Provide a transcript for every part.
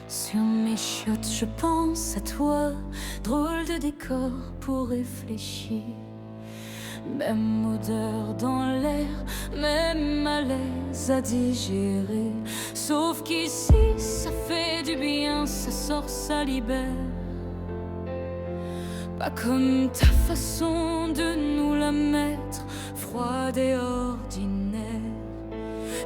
Sur mes chiottes, je pense à toi, drôle de décor pour réfléchir. Même odeur dans l'air, même malaise à digérer. Sauf qu'ici, ça fait du bien, ça sort, ça libère. Pas comme ta façon de nous la mettre, froide et ordinaire.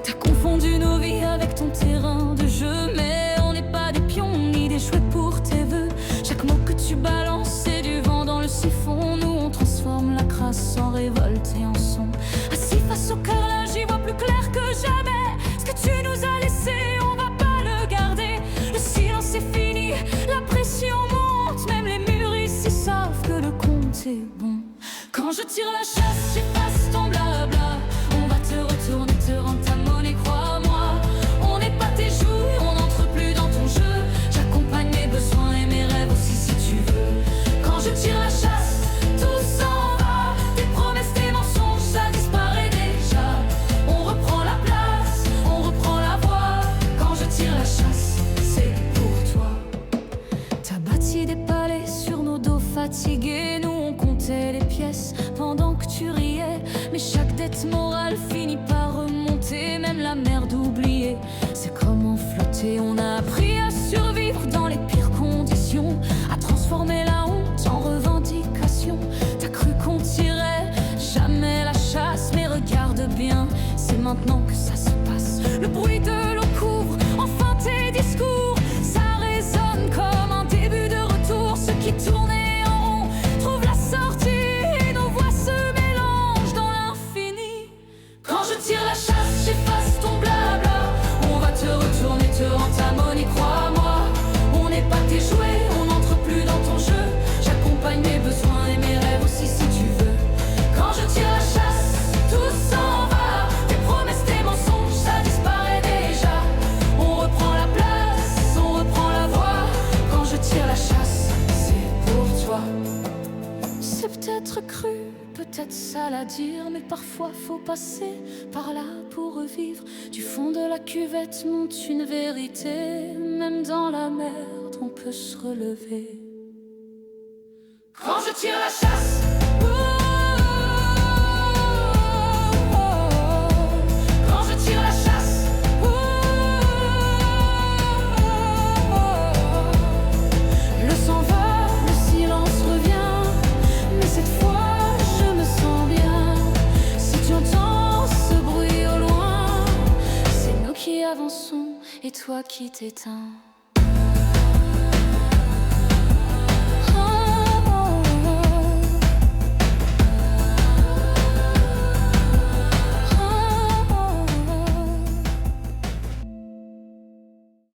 T'as confondu nos vies avec ton terrain de jeu, mais on n'est pas des pions ni des jouets pour tes vœux. Chaque mot que tu balances, c'est du vent dans le siphon. Nous on transforme la crasse en révolte et en son. Assis face au cœur, là j'y vois plus clair que jamais. Ce que tu nous as laissé, on va pas le garder. Le silence est fini, la pression monte. Même les murs ici savent que le compte est bon. Quand je tire la chasse, j'efface ton blabla. On va te retourner, te rendre ta monnaie, crois-moi. On n'est pas tes joues, on n'entre plus dans ton jeu. J'accompagne mes besoins et mes rêves aussi si tu veux. Quand je tire la chasse, tout s'en va. Tes promesses, tes mensonges, ça disparaît déjà. On reprend la place, on reprend la voie. Quand je tire la chasse, c'est pour toi. T'as bâti des palais sur nos dos fatigués. Nous on comptait les pièces pendant que tu riais. Mais chaque dette morale finit par remonter. Même la merde oubliée, c'est comment flotter. On a appris à survivre dans les pires conditions, à transformer la honte en revendication. T'as cru qu'on tirait jamais la chasse, mais regarde bien, c'est maintenant que ça se passe. Le bruit de l'eau couvre enfin tes discours. Ça résonne comme un début de retour. Ceux qui tournaient en rond trouvent la sortie et nos voix se mélangent dans l'infini. Quand je tire la chasse, j'efface ton blabla. On va te retourner, te rendre ta monnaie, crois-moi. On n'est pas tes jouets, on n'entre plus dans ton jeu. J'accompagne mes besoins et mes rêves aussi si tu veux. Quand je tire la chasse, tout s'en va. Tes promesses, tes mensonges, ça disparaît déjà. On reprend la place, on reprend la voie. Quand je tire la chasse, c'est pour toi. C'est peut-être cru, peut-être sale à dire, mais parfois faut passer par là pour revivre. Du fond de la cuvette monte une vérité. Même dans la merde, on peut se relever. Quand je tire la chasse, quand je tire la chasse, le sang va, le silence revient. Mais cette fois, je me sens bien. Si tu entends ce bruit au loin, c'est nous qui avançons et toi qui t'éteins.